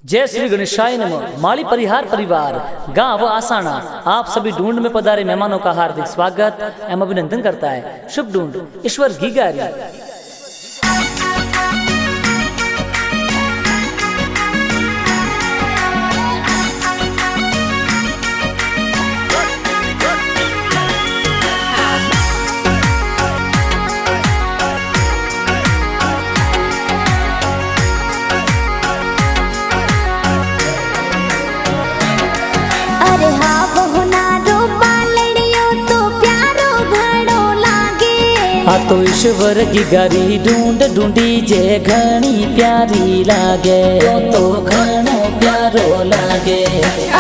जय श्री गणेशाय नमः। माली परिहार परिवार गांव आसाना आप सभी ढूंढ में पधारे मेहमानों का हार्दिक स्वागत एवं अभिनंदन करता है। शुभ ढूंढ ईश्वर घीगारी। अरे हाँ बहुनारो बालड़ियो तो प्यारो घड़ो लागे। हाँ तो ईश्वर की गारी ढूंढ ढूंढी जे घनी प्यारी लागे, तो घणो प्यारो लागे।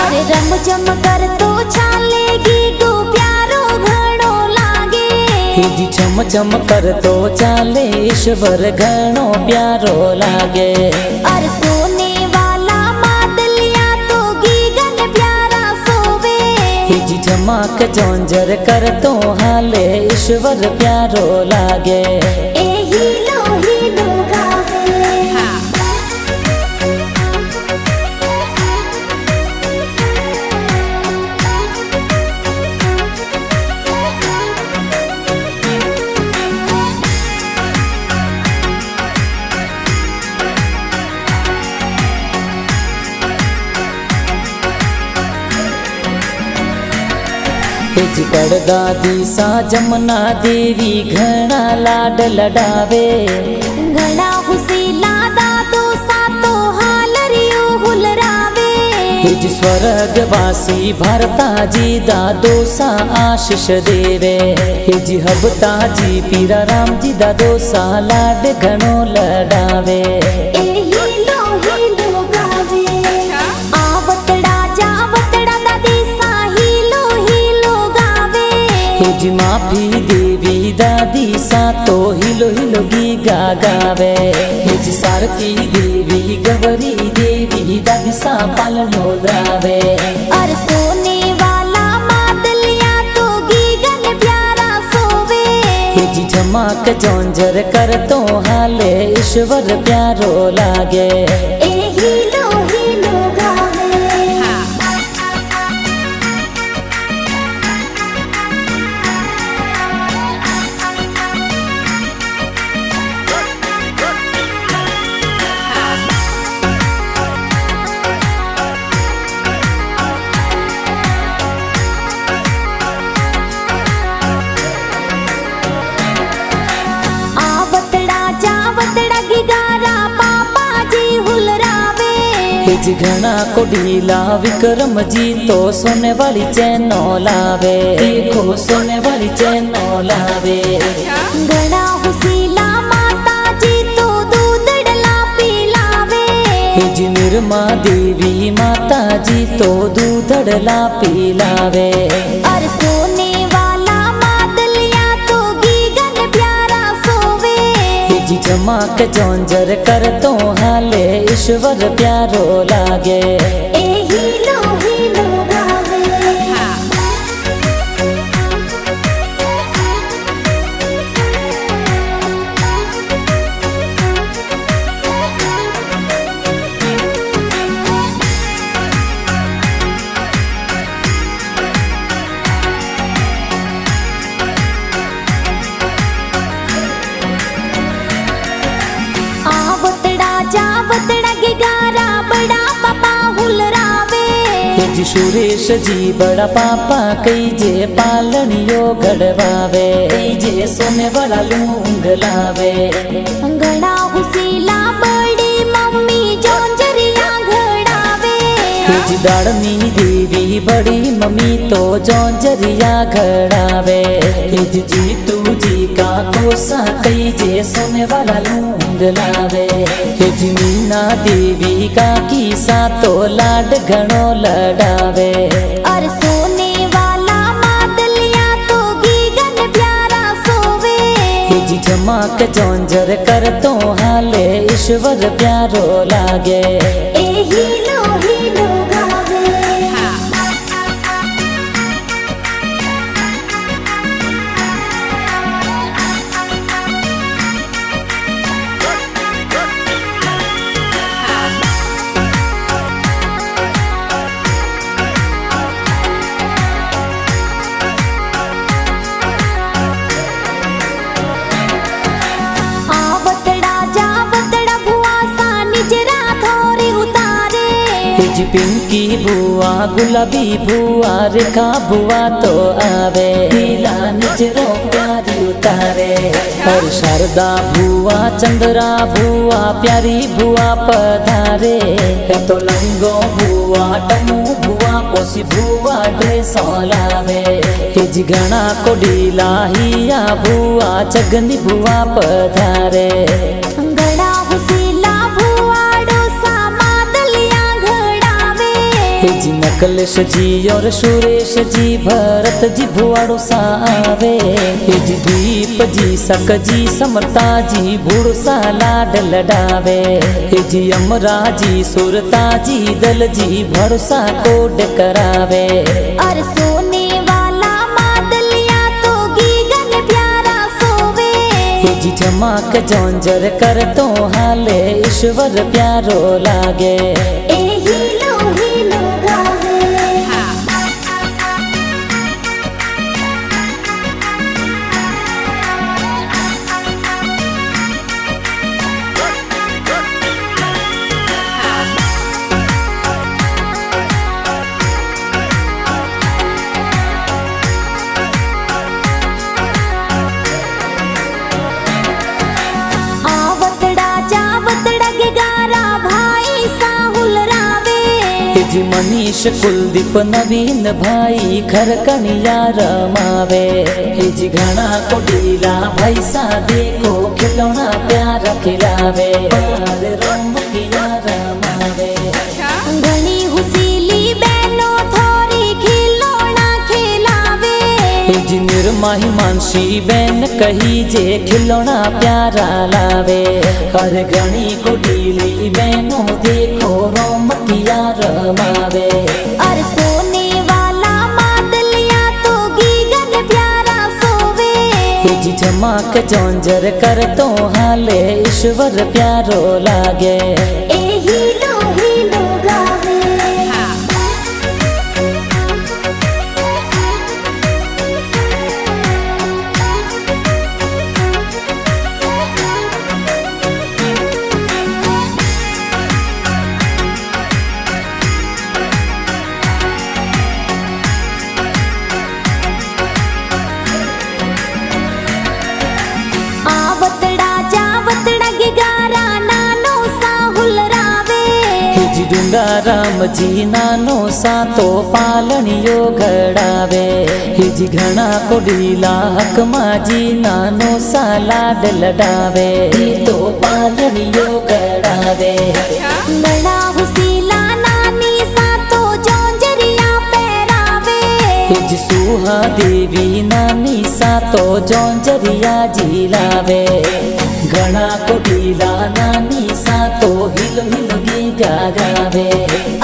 अरे रम जम कर तो चालेगी तो प्यारो घड़ो लागे। जी चम चम कर तो चाले ईश्वर घणो प्यारो लागे। अरे सोने वाला मादलिया तो गीगन प्यारा सोवे। जी चमक जोंजर कर तो हाले ईश्वर प्यारो लागे। ए हीलो गावे। जी दादी सा जमुना देवी घना लाड लडावे। घना हुसीला दादो सा तो हालरियो हुलरावे। जी स्वर्गवासी भरता जी दादो सा आशीष देवे। जी हबता जी पीरा राम जी दादो सा लाड घणो लडावे। ए हीलो गावे। आवतड़ा जावतड़ा दादी सा हीलो गावे। जी माफी देवी दादी सा तो हिलो हिलो गीगा गावे। जी सारथी देवी गवरी देवी दादी सा पालनो द्रावे। और सोने वाला मादलिया तो गीगन प्यारा सोवे। जी झमक जोंजर कर तो हाले ईश्वर प्यारो लागे। ए हीलो गावे। आवतड़ा जावतड़ा गिगारा पापा जी हुलरावे। जी घना को ढीला विक्रम जी तो सोने वाली चैनो लावे। देखो सोने वाली चैनो लावे। घना हुसीला माता जी तो दूधड़ला पिलावे। जी निर्मा देवी माता जी तो दूधड़ला पिलावे। और सोने वाला मादलिया तो गीगन प्यारा सोवे। जी चमक जोंजर कर तो हाले ईश्वर प्यारो लागे। ए हीलो गावे। आवतड़ा जावतड़ा गिगारा बड़ा पापा हुलरावे। जी सुरेश जी बड़ा पापा कई जे पालनियो घड़वावे। कई जे सोने वाला लूंग लावे। घड़ा हुसीला बड़ी मम्मी जोंजरिया घड़ावे। जी दाड़नी देवी बड़ी मम्मी तो जोंजरिया घड़ावे। जी तू जी का कोसा कई जे सोने वाला लूंग लावे। जी मीना देवी का कीसा तो लाड घणो लडावे। और सोने वाला मादलिया तो गीगन प्यारा सोवे। जी झमक जोंजर कर तो हाले ईश्वर प्यारो लागे। ए हीलो गावे। જ પિંકી ભુવા ગુલાબી ભુવા રેખા ભુવા તો આવે લીલા નજરો પ્યારી ઉતારે હર શારદા ભુવા ચંદ્રા ભુવા પ્યારી ભુવા પધારે તો લંગો ભુવા ટમુ ભુવા કોસી ભુવા ડ્રેસો લાવે હિજ ઘણા કોડીલા હિયા ભુવા ચગની ભુવા પધારે ઘણા હુસીલા ભુવાડો સામાદલિયા ઘડાવે जी नकलेश जी और सुरेश जी भरत जी भुआड़ो सा आवे जी दीप जी सक जी समरता जी भूड़ सा लाड लडावे जी अमरा जी सुरता जी दल जी भरोसा कोड करावे और सोने वाला मादलिया तो गीगन प्यारा सोवे जी चमक जोंजर कर तो हाले ईश्वर प्यारो लागे ए हीलो हीलो गावे आवतड़ा जावतड़ा के गारा भाई साहुल रावे जी मनीष कुलदीप नवीन भाई खरकणिया रमावे जी घना कोडीला भाई सा देखो खिलौना प्यार खिलावे बार रंग किया रमावे घनी हुसीली बहनों थोड़ी खिलौना खिलावे जी निर्माही मानसी बैन कही जे खिलौना प्यारा लावे हर घनी कोडीली बहनों देखो रोम किया रमावे और सोने वाला मादलिया तो गीगन प्यारा सोवे जी चमक जोंजर कर तो हाले ईश्वर प्यारो लागे ए हीलो हीलो गावे आवतड़ा जावतड़ा के गारा नानो साहुल रावे जी डूंगा राम जी नानो सा तो पालनियो घड़ावे जी घना कोडीला हक माजी नानो सा लाड लडावे तो पालनियो घड़ावे घना हुसीला नानी सा तो जोंजरिया पहरावे जी सुहा देवी नानी सा तो जोंजरिया जी लावे घना कोडीला नानी सा तो हिल हिल गीगा गावे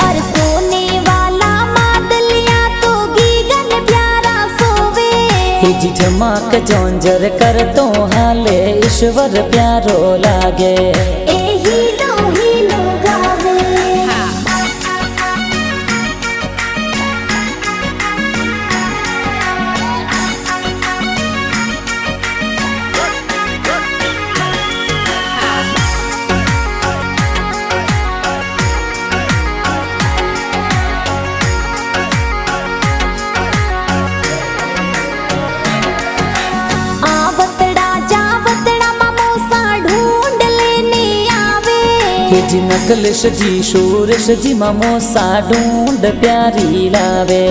और सोने वाला मादलिया तो गीगन प्यारा सोवे जी चमक जोंजर कर तो हाले ईश्वर प्यारो लागे ए हीलो हीलो गावे आवतड़ा जावतड़ा मामोसा ढूंढ लेने आवे जी नकलेश जी सुरेश जी ममोसा ढूंढ प्यारी लावे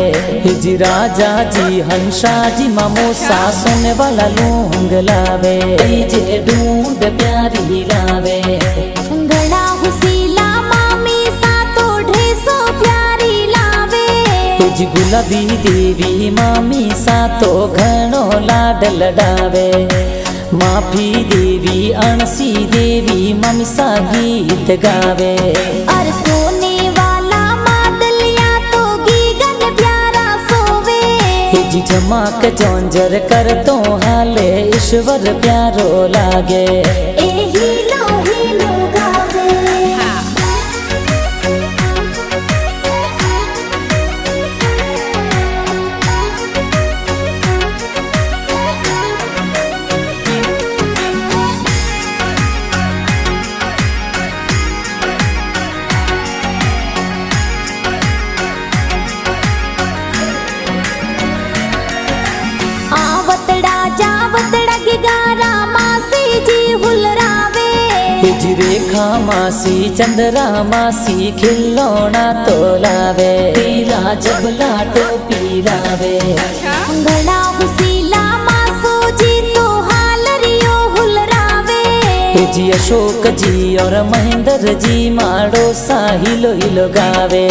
जी राजा जी हंसा जी ममोसा सोने वाला लूंग लावे जे ढूंढ प्यारी लावे घना हुसीला मामी सा तो ढेसो प्यारी लावे जी गुलाबी देवी मामी सा तो घणो लाड लडावे माफी देवी अणसी देवी मामी सा गीत गावे और सोने वाला मादलिया तो गीगन प्यारा सोवे जी चमक जोंजर कर तो हाले ईश्वर प्यारो लागे ए हीलो हीलो गावे रेखा मासी चंद्रा मासी खिलौना तो लावे तेरा जबला टोपी लावे घड़ा घुसीला मासू जी तो हालरियो हुलरावे जी अशोक जी और महेंद्र जी माड़ो सा हिलो हिलो गावे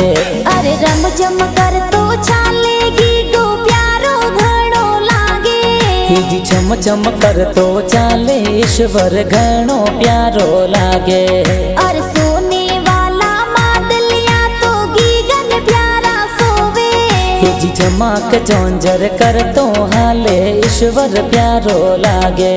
अरे रम जम कर तो चालेगी गो प्यारो घड़ो लागे जी चम चम कर तो चाले ईश्वर घणो प्यारो लागे और सोने वाला मादलिया तो गीगन प्यारा सोवे जी चमाक चौंजर कर तो हाले ईश्वर प्यारो लागे।